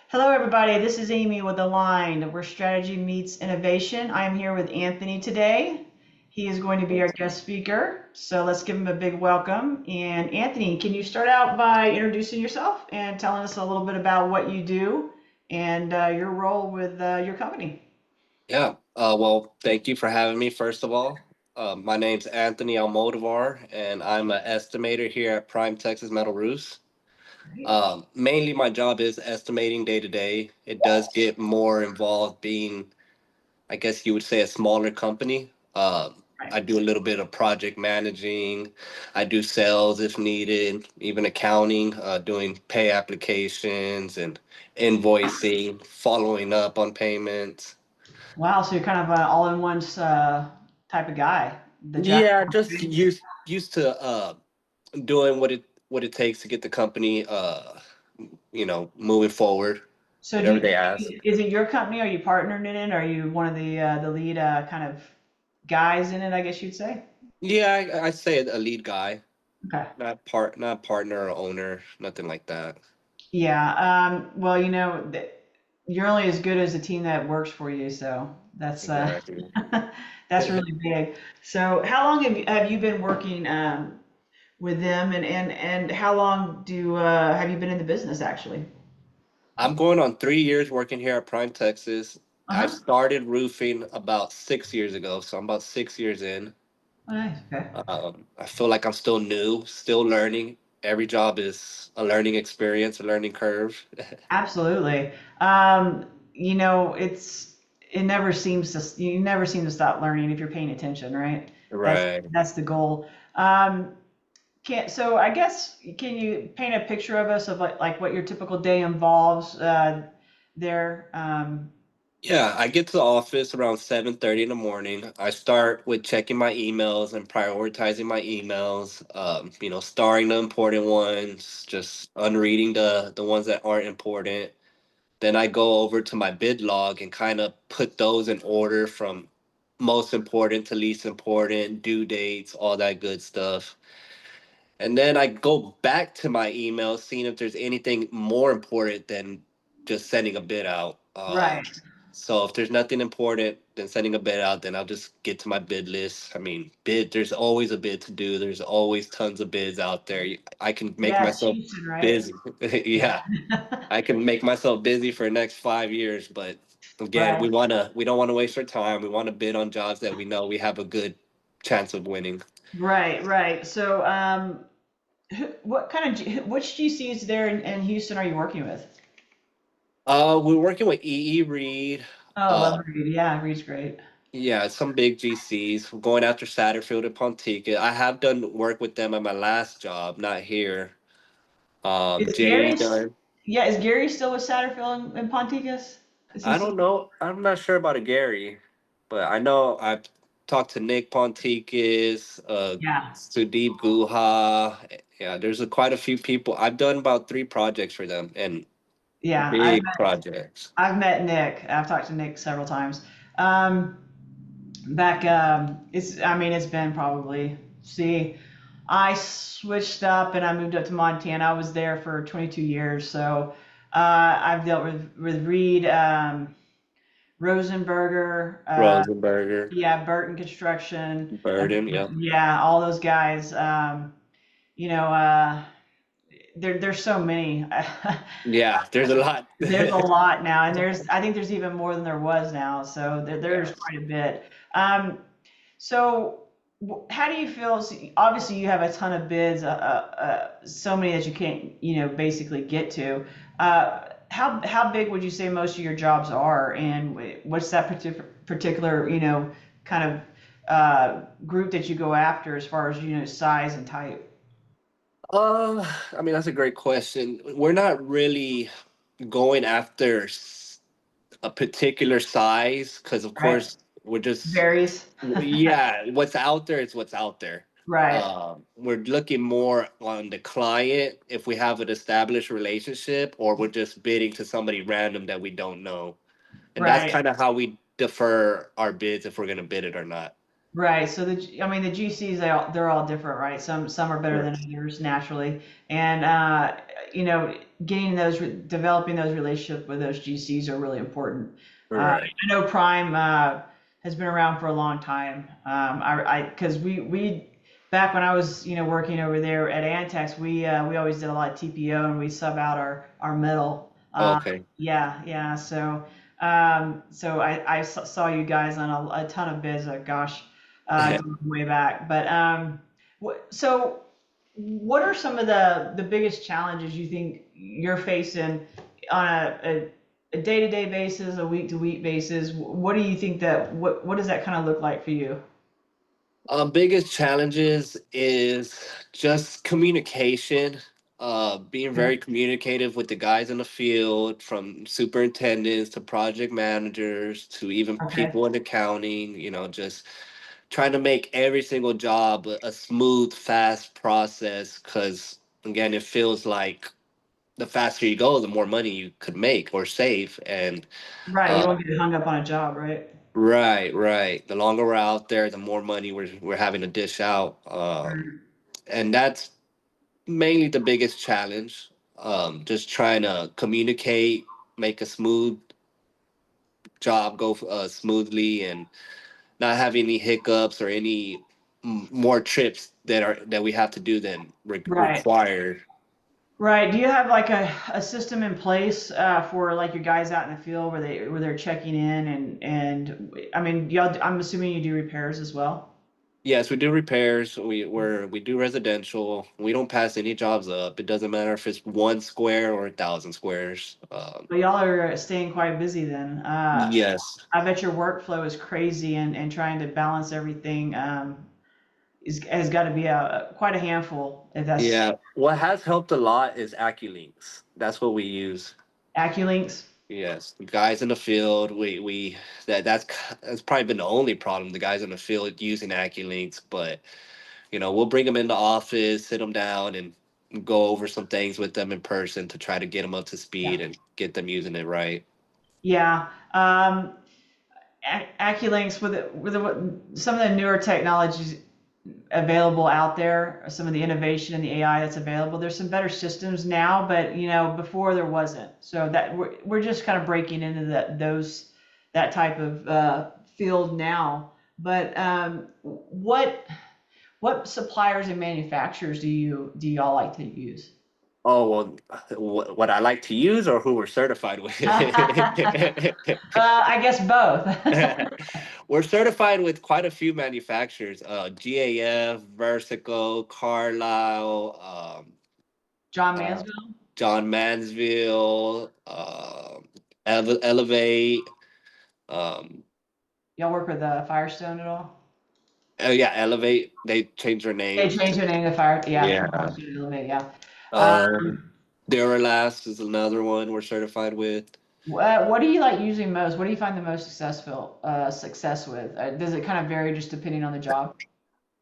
Hello, everybody. This is Amy with Aligned, where strategy meets innovation. I am here with Anthony today. He is going to be our guest speaker. So let's give him a big welcome. And Anthony, can you start out by introducing yourself and telling us a little bit about what you do and your role with your company? Yeah. Well, thank you for having me, first of all. My name's Anthony Almodovar, and I'm an estimator here at Prime Texas Metal Roofs. Great. Mainly, my job is estimating day to day. It does get more involved being, I guess you would say, a smaller company. Right. I do a little bit of project managing. I do sales if needed, even accounting, doing pay applications and invoicing, following up on payments. Wow. So you're kind of an all-in-one type of guy. The jack. Yeah, just used to doing what it takes to get the company moving forward, So whatever they ask. is it your company? Are you partnered in it? Are you one of the lead kind of guys in it, I guess you'd say? Yeah, I say a lead guy, Okay. not partner or owner, nothing like that. Yeah. Well, you're only as good as the team that works for you, so that's Exactly. that's really big. So, how long have you been working with them, and how long do have you been in the business actually? I'm going on 3 years working here at Prime Texas. I Uh-huh. started roofing about 6 years ago, so I'm about 6 years in. Oh, nice. Okay. I feel like I'm still new, still learning. Every job is a learning experience, a learning curve. Absolutely. Um, it never seems to you never seem to stop learning if you're paying attention, right? That's Right. that's the goal. So I guess can you paint a picture of us of like what your typical day involves there? Yeah, I get to the office around 7:30 in the morning. I start with checking my emails and prioritizing my emails. Starring the important ones, just unreading the ones that aren't important. Then I go over to my bid log and kind of put those in order from most important to least important, due dates, all that good stuff. And then I go back to my emails, seeing if there's anything more important than just sending a bid out. Right. So if there's nothing important than sending a bid out, then I'll just get to my bid list. I mean, there's always a bid to do. There's always tons of bids out there. I can make Yeah, it's myself Houston, right? busy. Yeah. Yeah, I can make myself busy for the next 5 years. But again, Right. we don't want to waste our time. We want to bid on jobs that we know we have a good chance of winning. Right. Right. So what kind of which GCs there in Houston are you working with? We're working with EE Reed. Oh, I love Uh, Reed. Yeah, Reed's great. yeah, some big GCs. We're going after Satterfield and Pontica. I have done work with them at my last job, not here. Is JD Gary? done. Yeah, is Gary still with Satterfield and Ponticus? Is he I still? don't know. I'm not sure about a Gary, but I know I've talked to Nick Ponticus, Yeah. Sudeep Guha. Yeah, there's quite a few people. I've done about 3 projects for them and Yeah, big projects. I've met Nick. I've talked to Nick several times. Um, back it's been probably see I switched up and I moved up to Montana. I was there for 22 years, so I've dealt with Reed, Rosenberger, Rosenberger, yeah, Burton Construction, Burden. Yep. yeah, all those guys. You know, there's so many. Yeah, there's a lot. There's a lot now, and I think there's even more than there was now. So there's Yeah. quite a bit. Um, so how do you feel? So obviously, you have a ton of bids, so many that you can't, basically get to. How big would you say most of your jobs are, and what's that particular, kind of group that you go after as far as size and type? Uh, I mean, that's a great question. We're not really going after a particular size because, of Right? course, we're just, Varies. yeah, what's out there is what's out there. Right. We're looking more on the client if we have an established relationship, or we're just bidding to somebody random that we don't know. And that's Right. kind of how we defer our bids if we're going to bid it or not. Right. So I mean, the GCs, they're all different, right? Some are better than Yes. others naturally, and you know, developing those relationships with those GCs are really important. Right. I know Prime has been around for a long time. Because we back when I was working over there at Antex, we always did a lot of TPO and we sub out our metal. Okay. Yeah, yeah. So I saw you guys on a ton of bids. Gosh, going way back. But so what are some of the biggest challenges you think you're facing on a day-to-day basis, a week-to-week basis? What do you think what does that kind of look like for you? Biggest challenges is just communication. Being Yeah. very communicative with the guys in the field, from superintendents to project managers to even Okay. people in accounting. Just trying to make every single job a smooth, fast process. Because again, it feels like the faster you go, the more money you could make or save. And Right. You uh, don't get hung up on a job, right? right, right. The longer we're out there, the more money we're having to dish out. Mm. And that's mainly the biggest challenge. Just trying to communicate, make a smooth job go smoothly, and not have any hiccups or any more trips that we have to do than Right. required. Right. Do you have like a system in place for like your guys out in the field where they're checking in and I mean y'all I'm assuming you do repairs as well. Yes, we do repairs. We do residential. We don't pass any jobs up. It doesn't matter if it's 1 square or 1,000 squares. But y'all are staying quite busy then. Yes. I bet your workflow is crazy and trying to balance everything has got to be quite a handful if that's Yeah. What has helped a lot is AccuLynx. That's what we use. AccuLynx. Yes, the guys in the field, we that's probably been the only problem. The guys in the field using AccuLynx, but we'll bring them in the office, sit them down, and go over some things with them in person to try to get them up to Yeah. speed and get them using it right. Yeah. AccuLynx some of the newer technologies available out there, some of the innovation and the AI that's available. There's some better systems now, but before there wasn't. So that we're just kind of breaking into that type of field now. But what suppliers and manufacturers do y'all like to use? Oh well, what I like to use or who we're certified with. I guess both. We're certified with quite a few manufacturers: GAF, Versico, Carlisle, John uh, Mansville, John Mansville, Elevate. Um, y'all work with Firestone at all? oh yeah, Elevate. They changed their They name. changed their name to Fire, yeah, from Yeah. Firestone to Elevate, yeah. Um, Duralast is another one we're certified with. What do you like using most? What do you find the most success with? Does it kind of vary just depending on the job?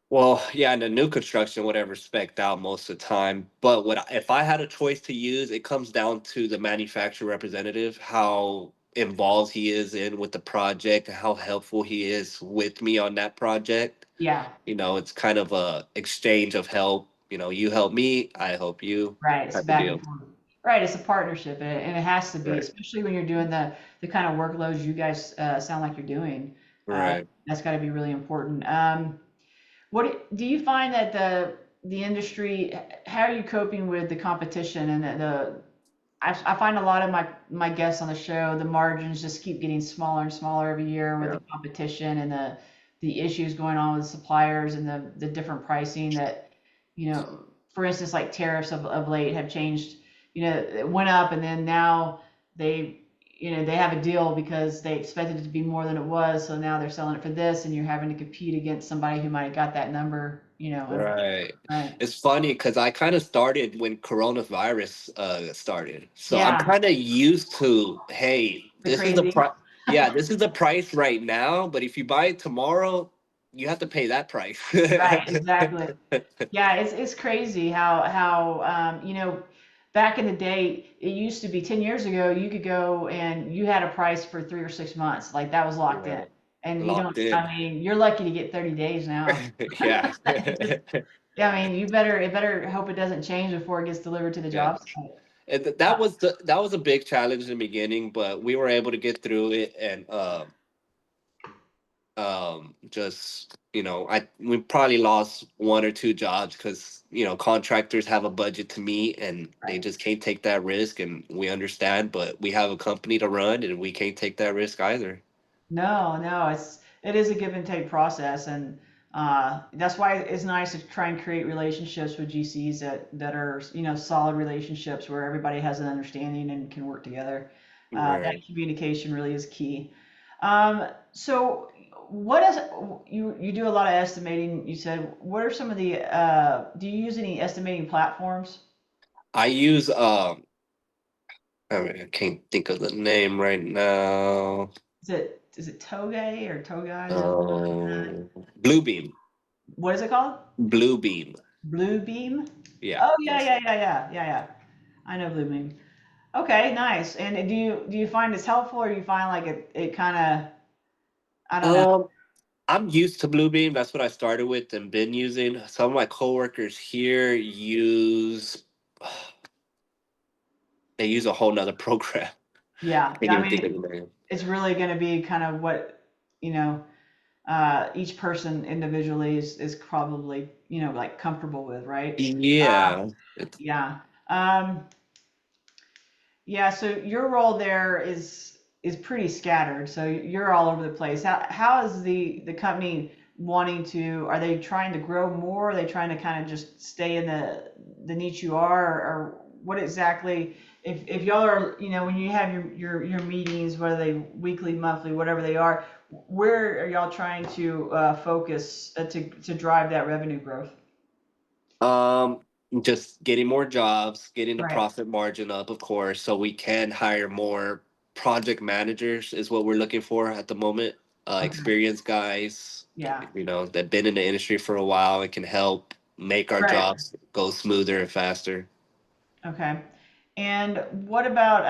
Well, yeah, in the new construction, whatever spec'd out most of the time. But if I had a choice to use, it comes down to the manufacturer representative, how involved he is in with the project, how helpful he is with me on that project. Yeah, It's kind of a exchange of help. You help me, I help you, right. It's type of back and deal. forth. Right, it's a partnership, and it has to be, Right. especially when you're doing the kind of workloads you guys sound like you're doing. Right. That's got to be really important. Do you find that the industry? How are you coping with the competition and I find a lot of my guests on the show, the margins just keep getting smaller and smaller every year with Yeah. the competition and the issues going on with suppliers and the different pricing that, for instance, like tariffs of late have changed, it went up and then now they, they have a deal because they expected it to be more than it was. So now they're selling it for this and you're having to compete against somebody who might have got that number, Right. right. It's funny because I kind of started when coronavirus started. So I'm Yeah, kind of used to, hey, the this is the crazy. price. Yeah, this is the price right now, but if you buy it tomorrow, you have to pay that price. Right, exactly. Yeah, it's crazy how back in the day it used to be 10 years ago you could go and you had a price for 3 or 6 months like that was locked in, Right. And you don't, locked in. I mean, you're lucky to get 30 days now. Yeah. Just, yeah, I mean, it better hope it doesn't change before it gets delivered to the Yeah. job site. That was that was a big challenge in the beginning, but we were able to get through it, and just I we probably lost one or two jobs because contractors have a budget to meet and they Right. just can't take that risk, and we understand, but we have a company to run and we can't take that risk either. No, no, it is a give and take process, and that's why it's nice to try and create relationships with GCs that are solid relationships where everybody has an understanding and can work together. That Right. communication really is key. So what is you do a lot of estimating? You said what are some of the do you use any estimating platforms? I use I mean, I can't think of the name right now. Is it Toge or Togai? Is it Bluebeam. what is it called? Bluebeam. Bluebeam? Yeah, Oh yeah, that's yeah, yeah, yeah, yeah, yeah. I know Bluebeam. Okay, nice. And do you find it's helpful, or do you find like it kind of I don't know? um I'm used to Bluebeam. That's what I started with and been using. Some of my coworkers here use they use a whole nother program. Yeah, Can't I even think of mean the name. it's really going to be kind of what you know each person individually is probably like comfortable with, right? Yeah. Yeah. Um, Yeah, so your role there is pretty scattered. So you're all over the place. How is the company wanting to? Are they trying to grow more? Are they trying to kind of just stay in the niche you are, or what exactly? If y'all are, when you have your meetings, whether they weekly, monthly, whatever they are, where are y'all trying to focus to drive that revenue growth? Um, just getting more jobs, getting the Right. profit margin up, of course, so we can hire more project managers is what we're looking for at the moment. Okay. Experienced guys, Yeah. that been in the industry for a while and can help make our Right. jobs go smoother and faster. Okay. And what about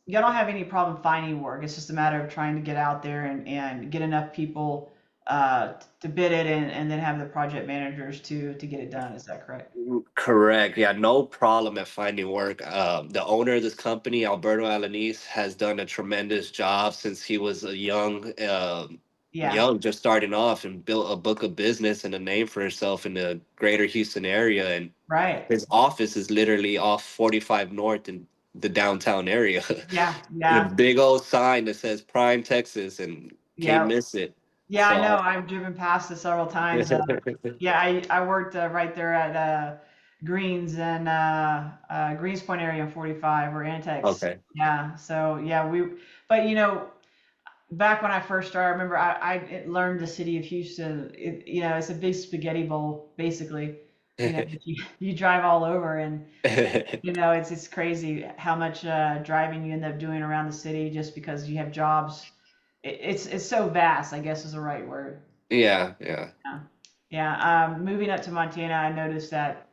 y'all don't have any problem finding work. It's just a matter of trying to get out there and get enough people to bid it and then have the project managers to get it done. Is that correct? Correct. Yeah, no problem at finding work. The owner of this company, Alberto Alanis, has done a tremendous job since he was a Yeah. young, just starting off, and built a book of business and a name for himself in the greater Houston area. And Right. his office is literally off 45 North in the downtown area. Yeah. And a Yeah. big old sign that says Prime Texas, and can't Yeah. miss it. Yeah. I So, know. I've driven past it several times. Yeah. I worked right there at Greens and Greens Point area in 45 or Antex. okay. Yeah. So yeah, but back when I first started, I remember I learned the city of Houston. It's a big spaghetti bowl, basically. That you drive all over, and it's crazy how much driving you end up doing around the city just because you have jobs. It's so vast, I guess is the right word. Yeah, yeah. Yeah. Yeah. Moving up to Montana, I noticed that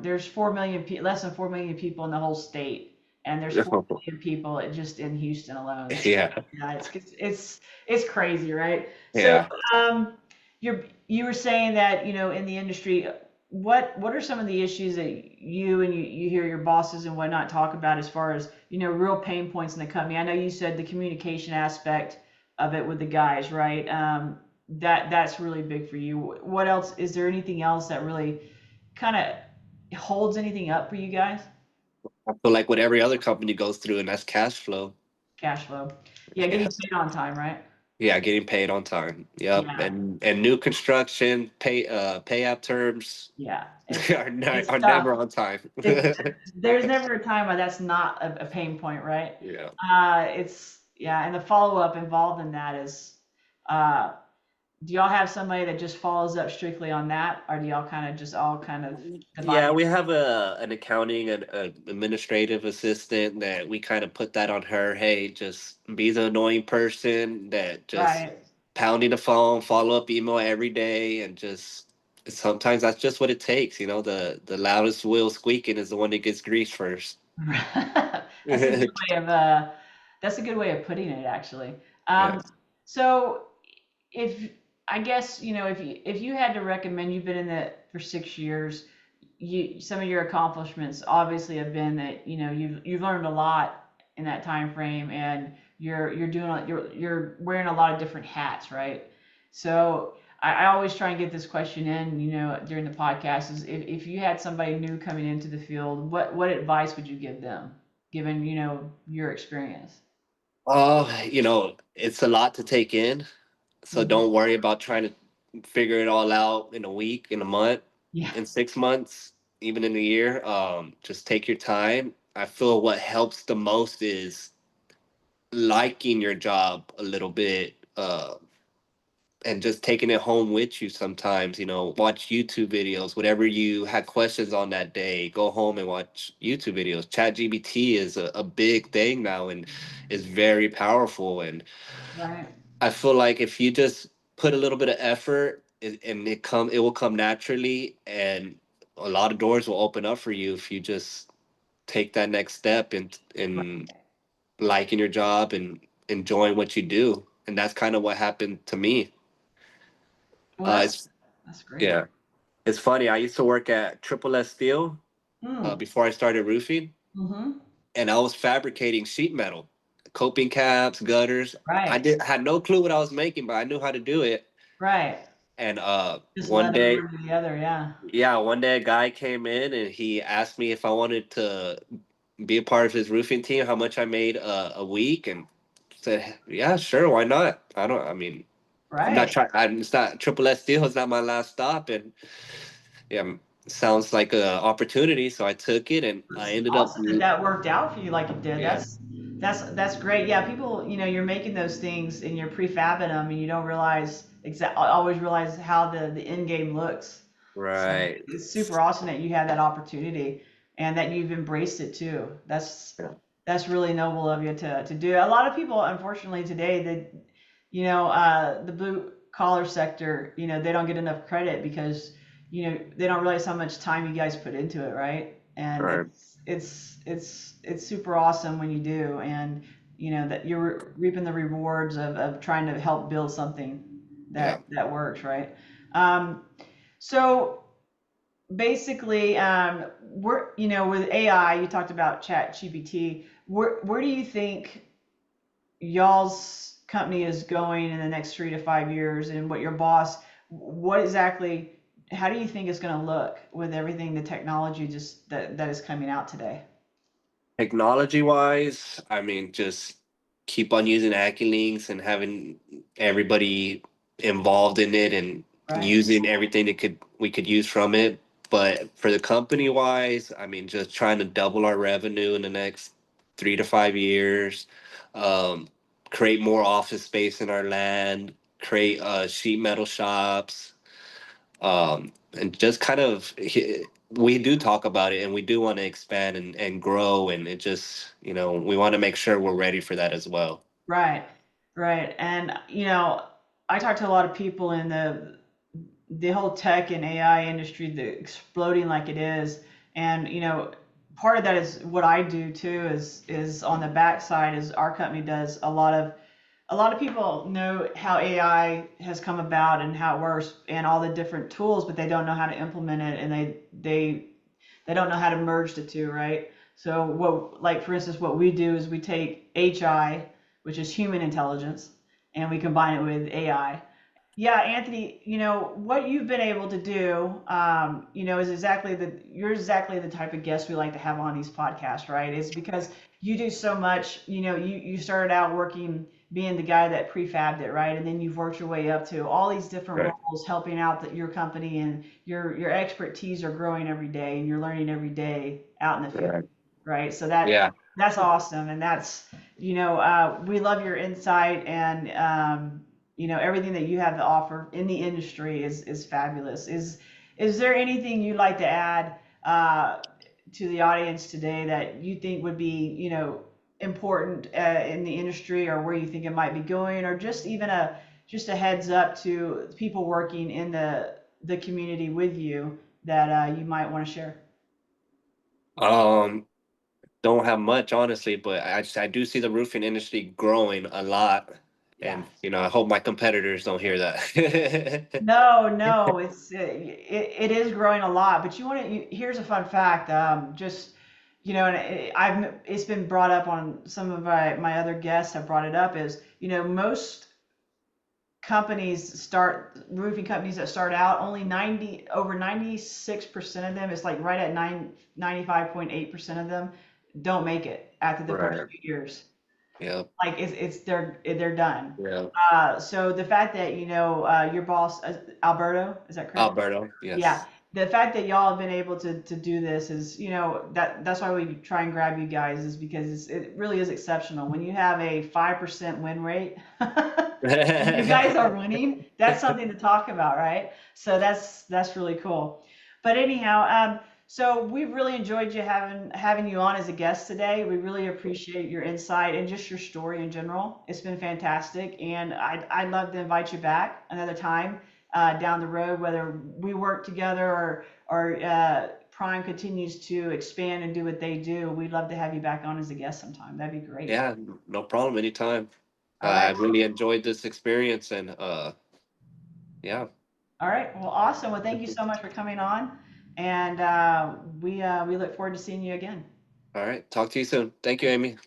there's 4 million less than 4 million people in the whole state, and there's 4 million people just in Houston alone. So Yeah, yeah, it's crazy, right? So yeah. um, you were saying that in the industry, what are some of the issues that you hear your bosses and whatnot talk about as far as real pain points in the company? I know you said the communication aspect of it with the guys, right? That's really big for you. What else? Is there anything else that really kind of holds anything up for you guys? I feel like what every other company goes through, and that's cash flow. Cash flow. Yeah, Yeah, getting paid on time, right? yeah, getting paid on time. Yep, Yeah, and new construction pay app terms yeah. are It's never tough. on time. There's never a time when that's not a pain point, right? Yeah. Yeah, and the follow up involved in that is, uh, do y'all have somebody that just follows up strictly on that, or do y'all kind of just all kind of divide Yeah, it? we have an accounting and administrative assistant that we kind of put that on her. Hey, just be the annoying person that just Right. pounding the phone, follow up email every day, and just sometimes that's just what it takes. The loudest wheel squeaking is the one that gets greased first. That's a good way of that's a good way of putting it, actually. Um, Yes. So if I guess if you had to recommend, you've been in that for 6 years. Some of your accomplishments obviously have been that you've learned a lot in that time frame, and you're wearing a lot of different hats, right? So I always try and get this question in, during the podcast is if you had somebody new coming into the field, what advice would you give them, given your experience? It's a lot to take in. So Hmm. don't worry about trying to figure it all out in a week, in a month, Yeah. in 6 months, even in a year. Just take your time. I feel what helps the most is liking your job a little bit, and just taking it home with you sometimes. Watch YouTube videos, whatever you had questions on that day, go home and watch YouTube videos. Chat GBT is a big thing now and is very powerful. And Right. I feel like if you just put a little bit of effort and it will come naturally, and a lot of doors will open up for you if you just take that next step in liking your job and enjoying what you do. And that's kind of what happened to me. Well, Uh, that's it's that's great. yeah, it's funny. I used to work at Triple S Steel Mm. before I started roofing, Mm-hmm. and I was fabricating sheet metal, coping caps, gutters. I Right. did had no clue what I was making, but I knew how to do it. Right. And Just one led day, over to the other. Yeah. yeah, one day a guy came in and he asked me if I wanted to be a part of his roofing team, how much I made a week, and said, yeah, sure, why not? I mean, I'm not Right. trying. It's not Triple S Steel. It's not my last stop, and yeah, sounds like a opportunity. So I took it, and I It's ended up, awesome that that worked out for you like it did. yeah, That's great. Yeah, people, you're making those things and you're prefabbing them, and you don't realize always realize how the end game looks. So right, it's super awesome that you had that opportunity and that you've embraced it too. yeah, That's really noble of you to do. A lot of people, unfortunately, today, the blue collar sector, they don't get enough credit because, they don't realize how much time you guys put into it, right? And right, it's super awesome when you do, and that you're reaping the rewards of trying to help build something yeah. that works, right? Um, so basically, with AI, you talked about Chat GPT. Where do you think y'all's company is going in the next 3 to 5 years, and what your boss, what exactly, how do you think it's going to look with everything, the technology just that is coming out today? Technology wise, I mean, just keep on using AccuLynx and having everybody involved in it and Right. using everything that could we could use from it. But for the company wise, I mean, just trying to double our revenue in the next 3 to 5 years, um, create more office space in our land, create sheet metal shops, and just kind of we do talk about it and we do want to expand and grow, and it just we want to make sure we're ready for that as well. Right. Right. And I talk to a lot of people in the whole tech and AI industry, the exploding like it is, and part of that is what I do too. Is on the backside is our company does a lot of people know how AI has come about and how it works and all the different tools, but they don't know how to implement it, and they don't know how to merge the two, right? So like for instance, what we do is we take HI, which is human intelligence, and we combine it with AI. Yeah, Anthony, what you've been able to do, is you're exactly the type of guest we like to have on these podcasts, right? Is because you do so much. You started out working, being the guy that prefabbed it, right? And then you've worked your way up to all these different Right. roles, helping out your company, and your expertise are growing every day, and you're learning every day out in the field, Right. right? So Yeah. that's awesome, and we love your insight, and everything that you have to offer in the industry is fabulous. Is there anything you'd like to add to the audience today that you think would be important in the industry, or where you think it might be going, or just a heads up to people working in the community with you that you might want to share? um don't have much honestly, but I do see the roofing industry growing a lot, Yeah. And I hope my competitors don't hear that. No, no, it is growing a lot. But here's a fun fact. Just and it's been brought up on some of my other guests have brought it up is most roofing companies that start out, only 96% of them, it's like right at 95.8% of them don't make it after the first Right. 2 years. Yeah. Like they're done. Yeah. So the fact that your boss Alberto, is that correct? Alberto. Yeah, Yes. the fact that y'all have been able to do this is, that's why we try and grab you guys, is because it really is exceptional. When you have a 5% win rate, and you guys are winning, that's something to talk about, right? So that's really cool. But anyhow, so we've really enjoyed having you on as a guest today. We really appreciate your insight and just your story in general. It's been fantastic, and I'd love to invite you back another time down the road, whether we work together or Prime continues to expand and do what they do. We'd love to have you back on as a guest sometime. That'd be great. Yeah, no problem. Anytime. All I right. really enjoyed this experience, and yeah. All right. Well, awesome. Well, thank you so much for coming on, and we look forward to seeing you again. All right. Talk to you soon. Thank you, Amy.